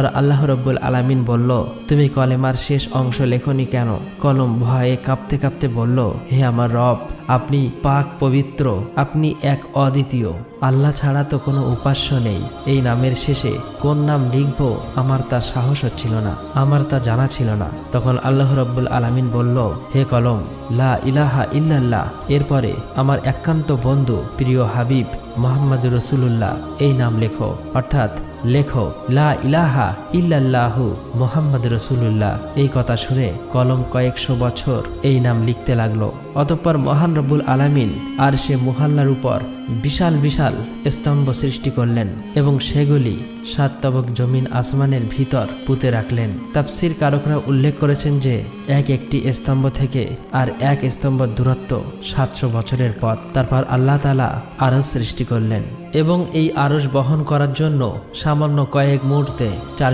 আর আল্লাহ রব্বুল আলামিন বলল, তুমি কলেমার শেষ অংশ লেখনি কেন? কলম ভয়ে কাঁপতে কাঁপতে বলল, হে আমার রব, আপনি পাক পবিত্র, আপনি এক অদ্বিতীয়, আল্লাহ ছাড়া তো কোনো উপাস্য নেই। এই নামের শেষে কোন নাম লিখব আমার তা সাহস হচ্ছিল না, আমার তা জানা ছিল না। তখন আল্লাহ রব্বুল আলামিন বলল, হে কলম, লা ইলাহা ইল্লাল্লাহ, এরপরে আমার একান্ত বন্ধু প্রিয় হাবিব মুহাম্মদুর রাসূলুল্লাহ এই নাম লেখো, অর্থাৎ লেখো লা ইলাহা ইল্লাল্লাহু মুহাম্মদুর রাসূলুল্লাহ। এই কথা শুনে কলম কয়েকশো বছর এই নাম লিখতে লাগলো। অতঃপর মহান রব্বুল আলামিন আর সে মুহাল্লার উপর বিশাল বিশাল স্তম্ভ সৃষ্টি করলেন এবং সেগুলি 7 তবক জমিন আসমানের ভিতর পুঁতে রাখলেন। তাফসীর কারকরা উল্লেখ করেছেন যে এক একটি স্তম্ভ থেকে আর এক স্তম্ভ দূরত্ব 700 বছরের পথ। তারপর আল্লাহ তাআলা আরশ সৃষ্টি করলেন এবং এই আরশ বহন করার জন্য সামান্য কয়েক মুহূর্তে 4